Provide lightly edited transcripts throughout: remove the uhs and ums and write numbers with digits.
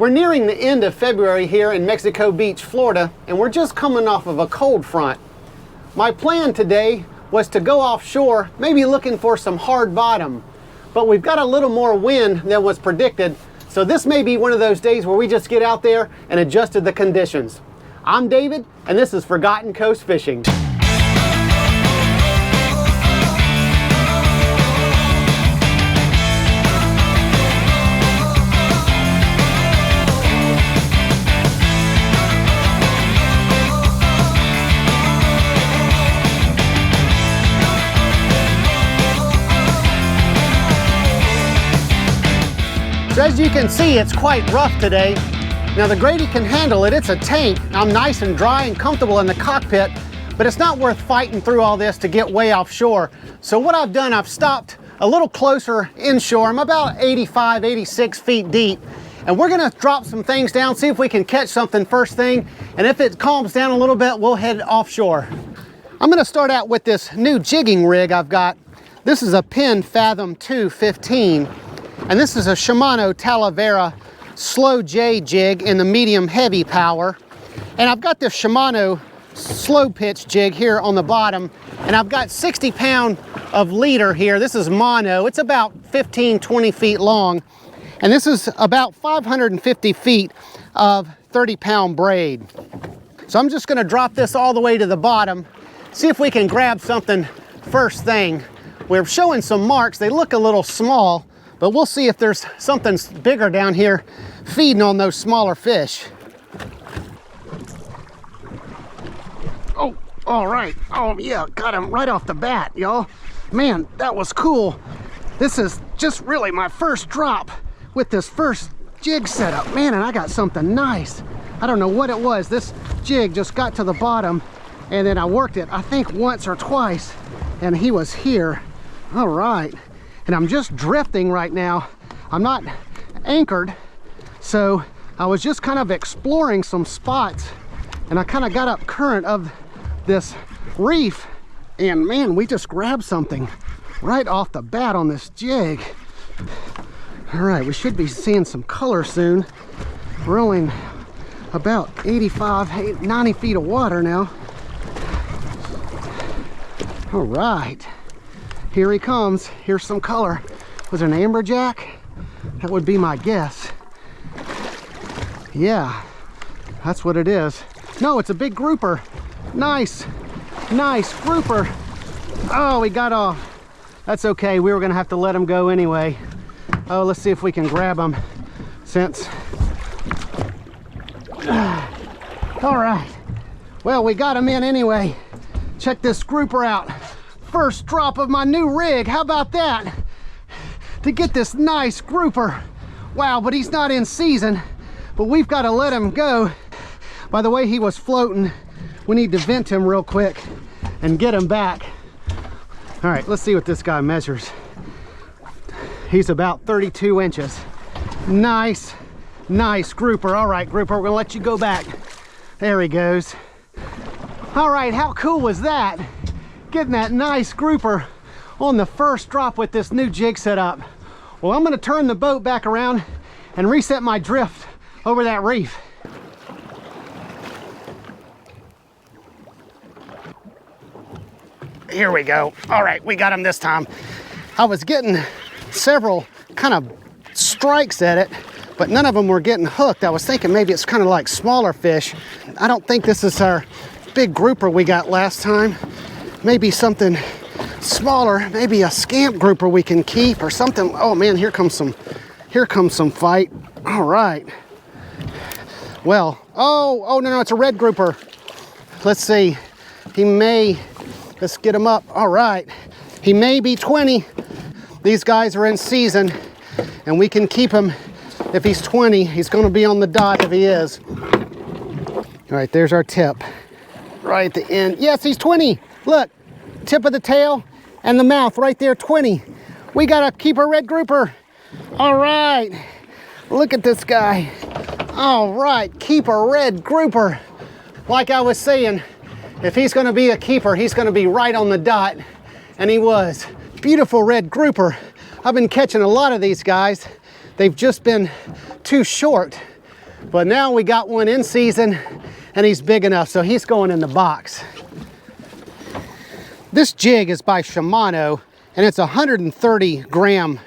We're nearing the end of February here in Mexico Beach, Florida, and we're just coming off of a cold front. My plan today was to go offshore, maybe looking for some hard bottom, but we've got a little more wind than was predicted, so this may be one of those days where we just get out there and adjust to the conditions. I'm David, and this is Forgotten Coast Fishing. So as you can see, it's quite rough today. Now the Grady can handle it, it's a tank. I'm nice and dry and comfortable in the cockpit, but it's not worth fighting through all this to get way offshore. So what I've done, I've stopped a little closer inshore. I'm about 85, 86 feet deep. And we're gonna drop some things down, see if we can catch something first thing. And if it calms down a little bit, we'll head offshore. I'm gonna start out with this new jigging rig I've got. This is a Penn Fathom II 15. And this is a Shimano Talavera slow J jig in the medium heavy power. And I've got this Shimano slow pitch jig here on the bottom. And I've got 60 pound of leader here. This is mono. It's about 15, 20 feet long. And this is about 550 feet of 30 pound braid. So I'm just gonna drop this all the way to the bottom, see if we can grab something first thing. We're showing some marks. They look a little small, but we'll see if there's something bigger down here feeding on those smaller fish. Oh, all right. Oh yeah, got him right off the bat, y'all. Man, that was cool. This is just really my first drop with this first jig setup. Man, and I got something nice. I don't know what it was. This jig just got to the bottom and then I worked it, I think once or twice, and he was here. All right. And I'm just drifting right now. I'm not anchored, so I was just kind of exploring some spots, and I kind of got up current of this reef, and man, we just grabbed something right off the bat on this jig. All right, we should be seeing some color soon. We're only about 85, 90 feet of water now. All right. Here he comes. Here's some color. Was it an amberjack? That would be my guess. Yeah, that's what it is. No, it's a big grouper. Nice, nice grouper. Oh, he got off. That's okay. We were gonna have to let him go anyway. Oh, let's see if we can grab him since. All right. Well, we got him in anyway. Check this grouper out. First drop of my new rig. How about that? To get this nice grouper. Wow, but he's not in season, but we've got to let him go. By the way, he was floating. We need to vent him real quick and get him back. All right, let's see what this guy measures. He's about 32 inches. Nice, nice grouper. All right, grouper, we're gonna let you go back. There he goes. All right, how cool was that? Getting that nice grouper on the first drop with this new jig setup. Well, I'm gonna turn the boat back around and reset my drift over that reef. Here we go. All right, we got him this time. I was getting several kind of strikes at it, but none of them were getting hooked. I was thinking maybe it's kind of like smaller fish. I don't think this is our big grouper we got last time. Maybe something smaller, maybe a scamp grouper we can keep or something. Oh man, here comes some fight. All right. Well, oh no, it's a red grouper. Let's see, let's get him up. All right, he may be 20. These guys are in season and we can keep him if he's 20. He's gonna be on the dot if he is. All right, there's our tip. Right at the end. Yes, he's 20. Look, tip of the tail and the mouth right there, 20. We got a keeper red grouper. All right, look at this guy. All right, keeper red grouper. Like I was saying, if he's gonna be a keeper, he's gonna be right on the dot, and he was. Beautiful red grouper. I've been catching a lot of these guys. They've just been too short. But now we got one in season and he's big enough, so he's going in the box. This jig is by Shimano and it's a 130 gram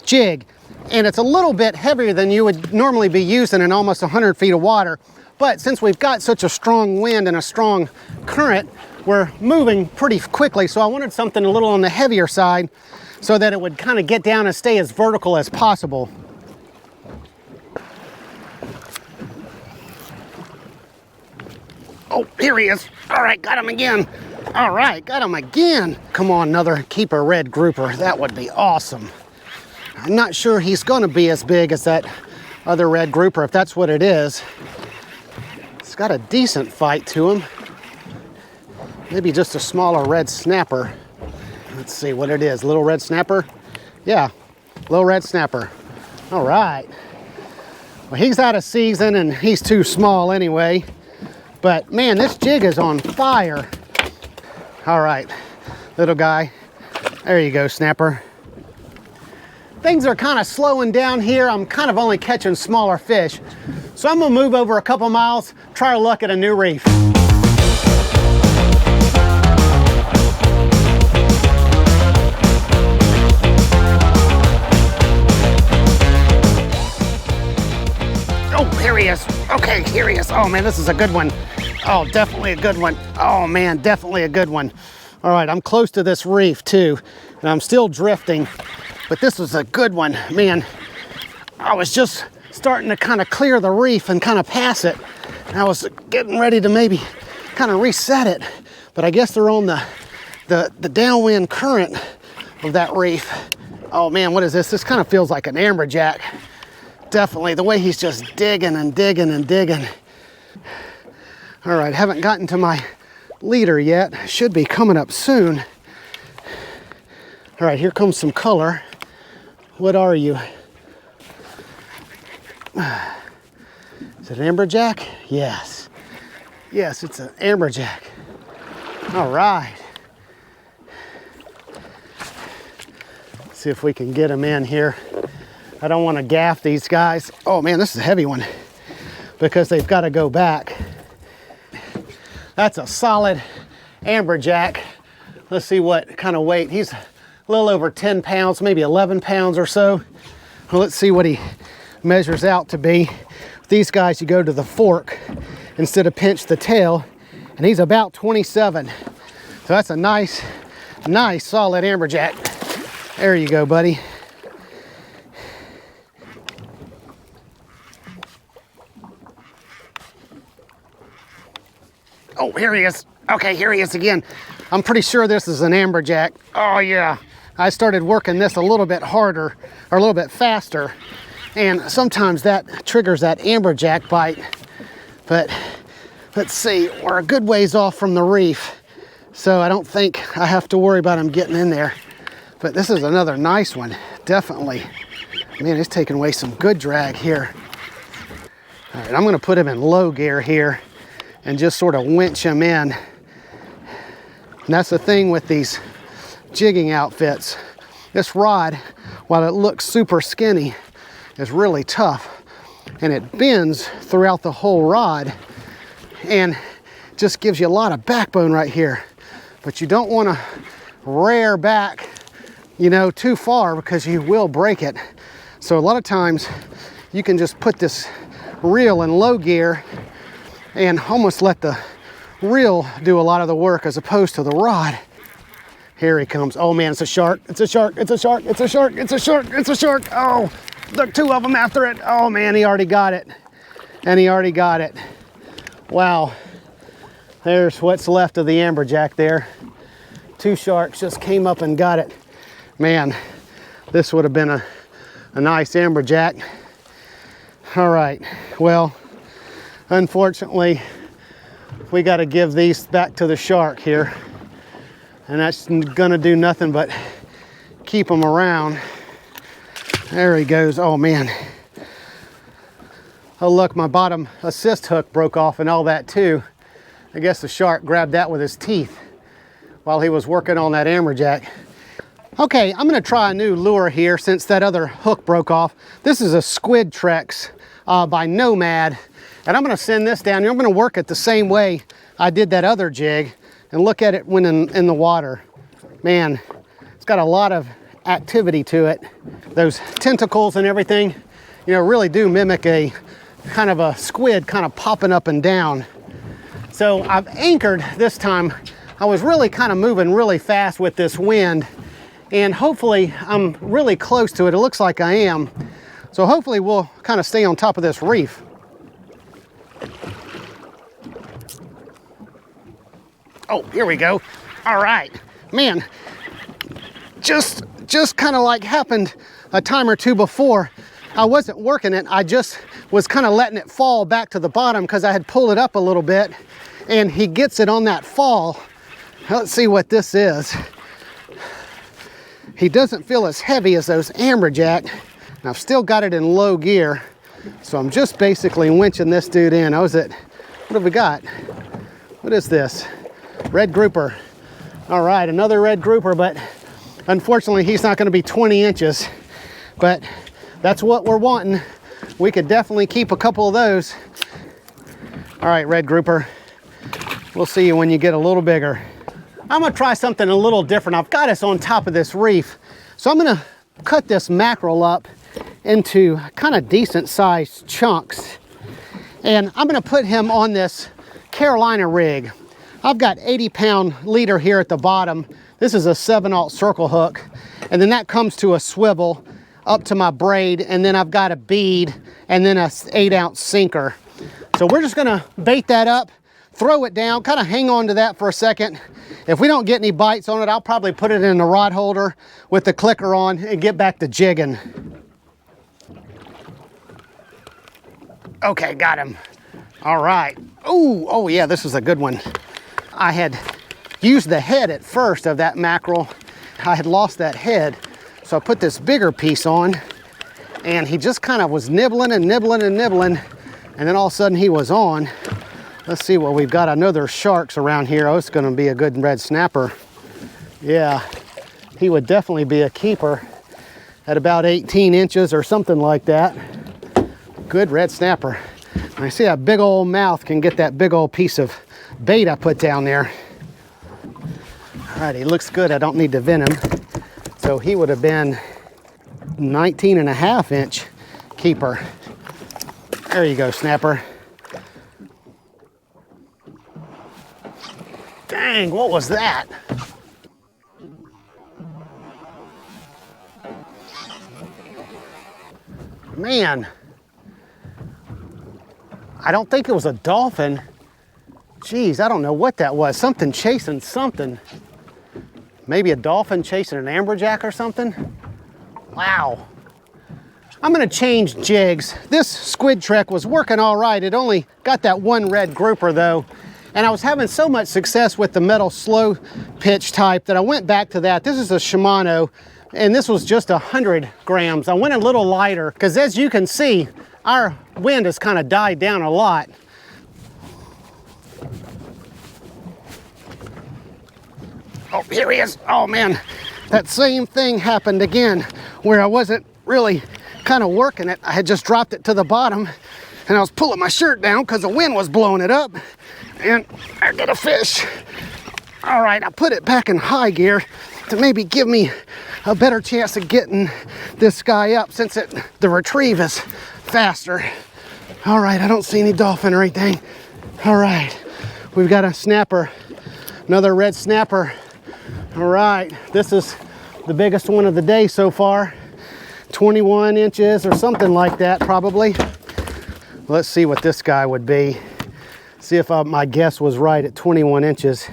jig. And it's a little bit heavier than you would normally be using in almost 100 feet of water. But since we've got such a strong wind and a strong current, we're moving pretty quickly. So I wanted something a little on the heavier side so that it would kind of get down and stay as vertical as possible. Oh, here he is. All right, got him again. All right, got him again. Come on, another keeper red grouper. That would be awesome. I'm not sure he's gonna be as big as that other red grouper, if that's what it is. It's got a decent fight to him. Maybe just a smaller red snapper. Let's see what it is, little red snapper? Yeah, little red snapper. All right. Well, he's out of season and he's too small anyway. But man, this jig is on fire. All right, little guy. There you go, snapper. Things are kind of slowing down here. I'm kind of only catching smaller fish. So I'm gonna move over a couple miles, try our luck at a new reef. Oh, here he is. Okay, here he is. Oh man, this is a good one. Oh, definitely a good one. Oh man, definitely a good one. All right, I'm close to this reef too, and I'm still drifting. But this was a good one. Man, I was just starting to kind of clear the reef and kind of pass it. And I was getting ready to maybe kind of reset it. But I guess they're on the downwind current of that reef. Oh man, what is this? This kind of feels like an amberjack. Definitely, the way he's just digging and digging and digging. All right, haven't gotten to my leader yet. Should be coming up soon. All right, here comes some color. What are you? Is it an amberjack? Yes. Yes, it's an amberjack. All right. Let's see if we can get him in here. I don't want to gaff these guys. Oh man, this is a heavy one because they've got to go back. That's a solid amberjack. Let's see what kind of weight. He's a little over 10 pounds, maybe 11 pounds or so. Well, let's see what he measures out to be. With these guys, you go to the fork instead of pinch the tail, and he's about 27. So that's a nice solid amberjack. There you go, buddy. Oh, here he is. Okay, here he is again. I'm pretty sure this is an amberjack. Oh yeah. I started working this a little bit harder, or a little bit faster, and sometimes that triggers that amberjack bite. But let's see, we're a good ways off from the reef, so I don't think I have to worry about him getting in there. But this is another nice one, definitely. Man, he's taking away some good drag here. All right, I'm gonna put him in low gear here and just sort of winch him in. And that's the thing with these jigging outfits. This rod, while it looks super skinny, is really tough, and it bends throughout the whole rod and just gives you a lot of backbone right here. But you don't want to rear back, you know, too far because you will break it. So a lot of times you can just put this reel in low gear and almost let the reel do a lot of the work as opposed to the rod. Here he comes. Oh man, it's a shark. It's a shark. It's a shark. It's a shark. It's a shark. It's a shark. Oh, look, two of them after it. Oh man, he already got it. And he already got it. Wow. There's what's left of the amberjack there. Two sharks just came up and got it. Man, this would have been a nice amberjack. All right, well, unfortunately, we got to give these back to the shark here. And that's gonna do nothing but keep them around. There he goes. Oh man. Oh look, my bottom assist hook broke off and all that too. I guess the shark grabbed that with his teeth while he was working on that amberjack. Okay, I'm gonna try a new lure here since that other hook broke off. This is a Squid Trex by Nomad. And I'm gonna send this down here. I'm gonna work it the same way I did that other jig and look at it when in the water. Man, it's got a lot of activity to it. Those tentacles and everything, you know, really do mimic a kind of a squid kind of popping up and down. So I've anchored this time. I was really kind of moving really fast with this wind, and hopefully I'm really close to it. It looks like I am. So hopefully we'll kind of stay on top of this reef. Oh, here we go. All right, man, just kind of like happened a time or two before. I wasn't working it. I just was kind of letting it fall back to the bottom because I had pulled it up a little bit, and he gets it on that fall. Let's see what this is. He doesn't feel as heavy as those Amberjack. And I've still got it in low gear. So I'm just basically winching this dude in. What have we got? What is this? Red grouper. All right, another red grouper, but unfortunately he's not gonna be 20 inches, but that's what we're wanting. We could definitely keep a couple of those. All right, red grouper. We'll see you when you get a little bigger. I'm gonna try something a little different. I've got us on top of this reef. So I'm gonna cut this mackerel up into kind of decent sized chunks. And I'm gonna put him on this Carolina rig. I've got 80-pound leader here at the bottom. This is a 7/0 circle hook. And then that comes to a swivel up to my braid. And then I've got a bead and then a 8-ounce sinker. So we're just gonna bait that up, throw it down, kind of hang on to that for a second. If we don't get any bites on it, I'll probably put it in the rod holder with the clicker on and get back to jigging. Okay, got him. All right. Ooh, oh yeah, this is a good one. I had used the head at first of that mackerel. I had lost that head. So I put this bigger piece on, and he just kind of was nibbling and nibbling and nibbling. And then all of a sudden he was on. Let's see what we've got. I know there's sharks around here. Oh, it's gonna be a good red snapper. Yeah, he would definitely be a keeper at about 18 inches or something like that. Good red snapper. And I see that big old mouth can get that big old piece of bait I put down there. All right, he looks good. I don't need to vent him. So he would have been 19.5-inch keeper. There you go, snapper. Dang, what was that? Man, I don't think it was a dolphin. Geez, I don't know what that was. Something chasing something. Maybe a dolphin chasing an amberjack or something? Wow. I'm gonna change jigs. This squid trek was working all right. It only got that one red grouper though. And I was having so much success with the metal slow pitch type that I went back to that. This is a Shimano, and this was just 100 grams. I went a little lighter because as you can see, our wind has kind of died down a lot. Oh, here he is. Oh man, that same thing happened again where I wasn't really kind of working it. I had just dropped it to the bottom and I was pulling my shirt down because the wind was blowing it up, and I got a fish. All right, I put it back in high gear to maybe give me a better chance of getting this guy up since the retrieve is faster. All right, I don't see any dolphin or anything. All right, we've got a snapper, another red snapper. All right, this is the biggest one of the day so far. 21 inches or something like that probably. Let's see what this guy would be. See if my guess was right at 21 inches.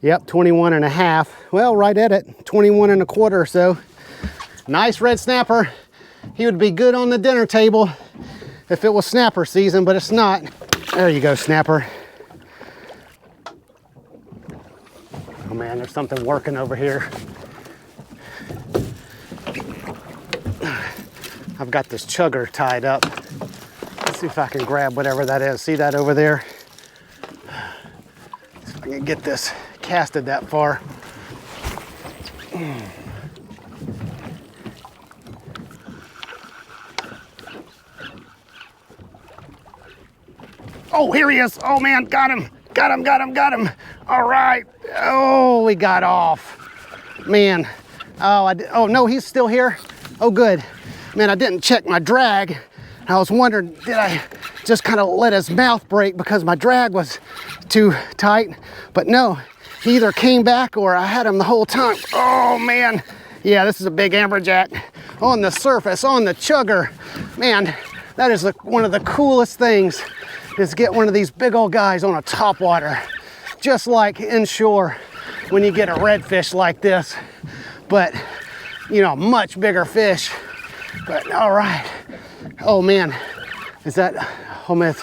Yep, 21.5. Well, right at it, 21.25 or so. Nice red snapper. He would be good on the dinner table if it was snapper season, but it's not. There you go, snapper. Oh man, there's something working over here. I've got this chugger tied up. Let's see if I can grab whatever that is. See that over there? See if I can get this casted that far. Oh, here he is. Oh man, got him. Got him, got him, got him. All right. Oh, we got off. Man. Oh no, he's still here. Oh, good. Man, I didn't check my drag. I was wondering, did I just kind of let his mouth break because my drag was too tight? But no, he either came back or I had him the whole time. Oh man. Yeah, this is a big amberjack on the surface, on the chugger. Man, that is one of the coolest things, is get one of these big old guys on a topwater, just like inshore when you get a redfish like this, but you know, much bigger fish. But all right. Oh man, is that, oh man,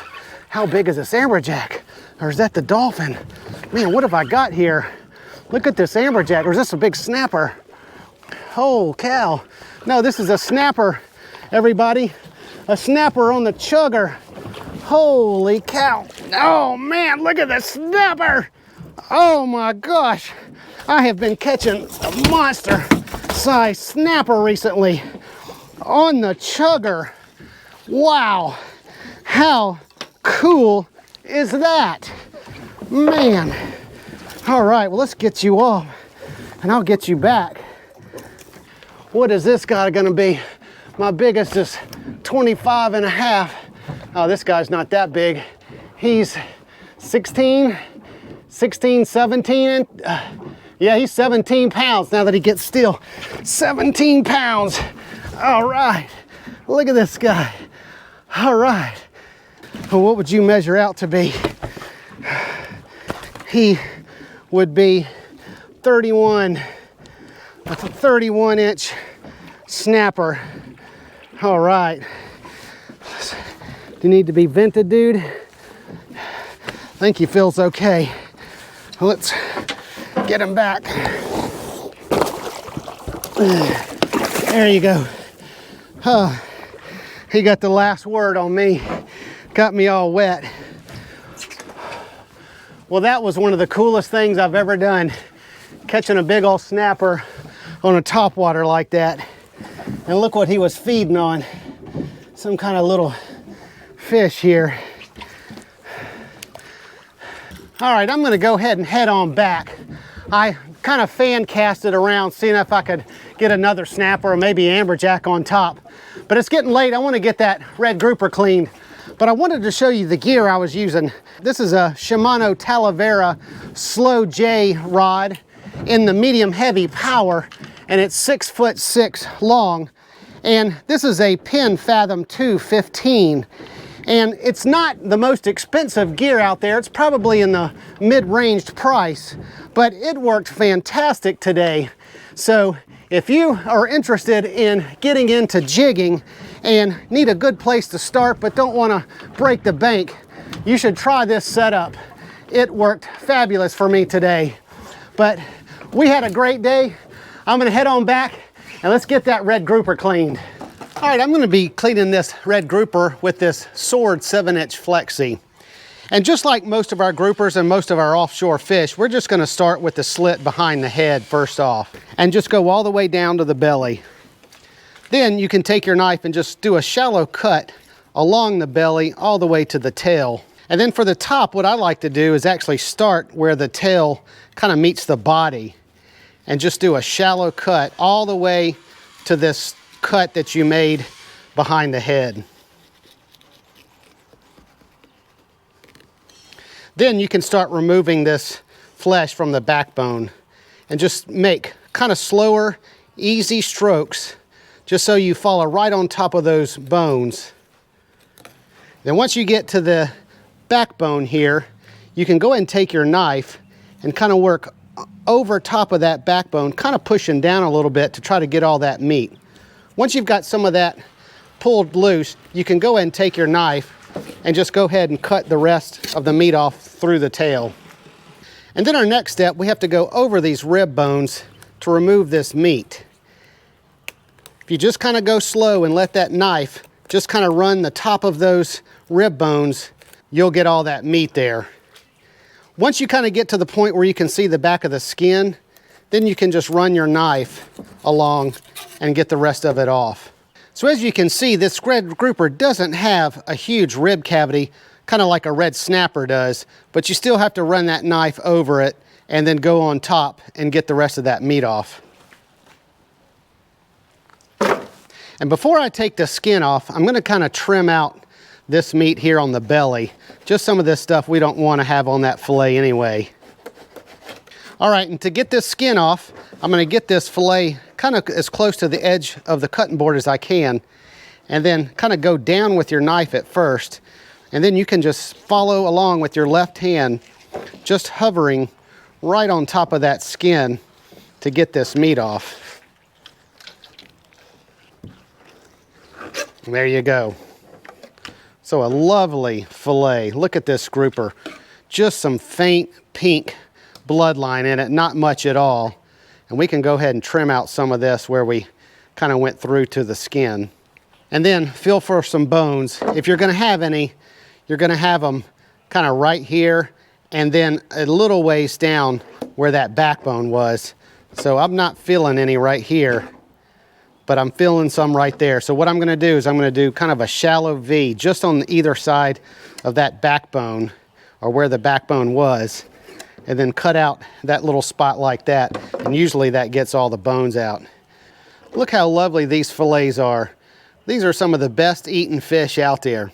how big is this amberjack? Or is that the dolphin? Man, what have I got here? Look at this amberjack, or is this a big snapper? Oh cow. No, this is a snapper, everybody. A snapper on the chugger. Holy cow. Oh man, look at the snapper. Oh my gosh. I have been catching a monster size snapper recently on the chugger. Wow. How cool is that? Man. All right, well, let's get you off and I'll get you back. What is this guy gonna be? My biggest is 25 and a half. Oh, this guy's not that big. He's 17. Yeah, he's 17 pounds now that he gets still. 17 pounds. All right, look at this guy. All right. Well, what would you measure out to be? He would be 31. That's a 31-inch snapper. All right. Do you need to be vented, dude? I think he feels okay. Let's get him back. There you go. He got the last word on me. Got me all wet. Well, that was one of the coolest things I've ever done. Catching a big old snapper on a topwater like that. And look what he was feeding on. Some kind of little fish here. All right, I'm gonna go ahead and head on back. I kind of fan casted around, seeing if I could get another snapper or maybe amberjack on top. But it's getting late. I want to get that red grouper cleaned. But I wanted to show you the gear I was using. This is a Shimano Talavera Slow J rod in the medium heavy power, and it's 6'6" long. And this is a Penn Fathom II 15. And it's not the most expensive gear out there. It's probably in the mid-ranged price, but it worked fantastic today. So if you are interested in getting into jigging and need a good place to start but don't want to break the bank, you should try this setup. It worked fabulous for me today. But we had a great day. I'm going to head on back and let's get that red grouper cleaned. All right, I'm going to be cleaning this red grouper with this Sword 7-inch flexi. And just like most of our groupers and most of our offshore fish, we're just going to start with the slit behind the head first off and just go all the way down to the belly. Then you can take your knife and just do a shallow cut along the belly all the way to the tail. And then for the top, what I like to do is actually start where the tail kind of meets the body and just do a shallow cut all the way to this cut that you made behind the head. Then you can start removing this flesh from the backbone and just make kind of slower, easy strokes just so you follow right on top of those bones. Then once you get to the backbone here, you can go ahead and take your knife and kind of work over top of that backbone, kind of pushing down a little bit to try to get all that meat. Once you've got some of that pulled loose, you can go ahead and take your knife and just go ahead and cut the rest of the meat off through the tail. And then our next step, we have to go over these rib bones to remove this meat. If you just kind of go slow and let that knife just kind of run the top of those rib bones, you'll get all that meat there. Once you kind of get to the point where you can see the back of the skin, then you can just run your knife along and get the rest of it off. So as you can see, this red grouper doesn't have a huge rib cavity kind of like a red snapper does, but you still have to run that knife over it and then go on top and get the rest of that meat off. And before I take the skin off, I'm gonna kind of trim out this meat here on the belly. Just some of this stuff we don't want to have on that fillet anyway. All right, and to get this skin off, I'm gonna get this fillet kind of as close to the edge of the cutting board as I can, and then kind of go down with your knife at first, and then you can just follow along with your left hand, just hovering right on top of that skin to get this meat off. There you go. So a lovely fillet. Look at this grouper. Just some faint pink bloodline in it, not much at all. And we can go ahead and trim out some of this where we kind of went through to the skin. And then feel for some bones. If you're gonna have any, you're gonna have them kind of right here and then a little ways down where that backbone was. So I'm not feeling any right here, but I'm feeling some right there. So what I'm gonna do is I'm gonna do kind of a shallow V just on either side of that backbone, or where the backbone was, and then cut out that little spot like that. And usually that gets all the bones out. Look how lovely these fillets are. These are some of the best eaten fish out there.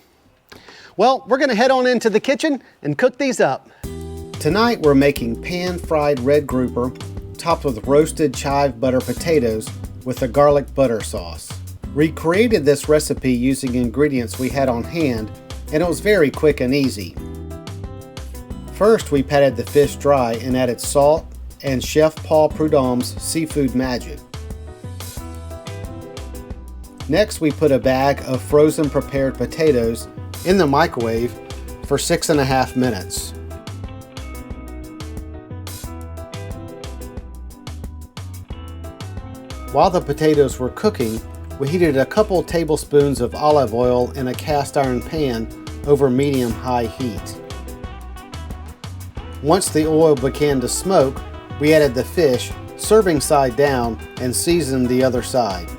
Well, we're gonna head on into the kitchen and cook these up. Tonight we're making pan-fried red grouper topped with roasted chive butter potatoes with a garlic butter sauce. We created this recipe using ingredients we had on hand, and it was very quick and easy. First, we patted the fish dry and added salt and Chef Paul Prudhomme's seafood magic. Next, we put a bag of frozen prepared potatoes in the microwave for 6.5 minutes. While the potatoes were cooking, we heated a couple tablespoons of olive oil in a cast iron pan over medium-high heat. Once the oil began to smoke, we added the fish, serving side down, and seasoned the other side.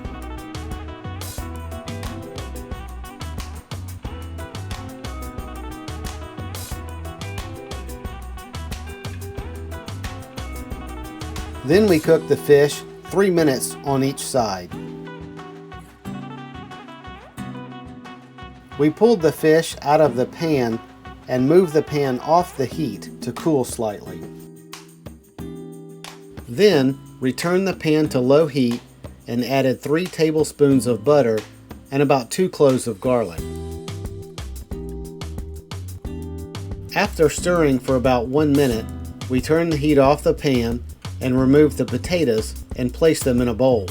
Then we cooked the fish 3 minutes on each side. We pulled the fish out of the pan and moved the pan off the heat to cool slightly. Then returned the pan to low heat and added 3 tablespoons of butter and about 2 cloves of garlic. After stirring for about 1 minute, we turned the heat off the pan and removed the potatoes and placed them in a bowl.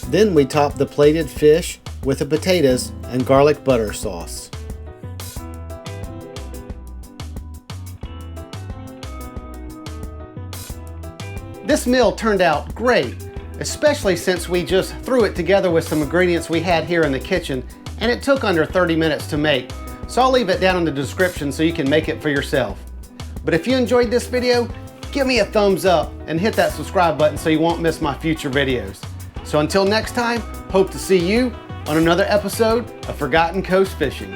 Then we topped the plated fish with the potatoes and garlic butter sauce. This meal turned out great, especially since we just threw it together with some ingredients we had here in the kitchen, and it took under 30 minutes to make. So I'll leave it down in the description so you can make it for yourself. But if you enjoyed this video, give me a thumbs up and hit that subscribe button so you won't miss my future videos. So until next time, hope to see you on another episode of Forgotten Coast Fishing.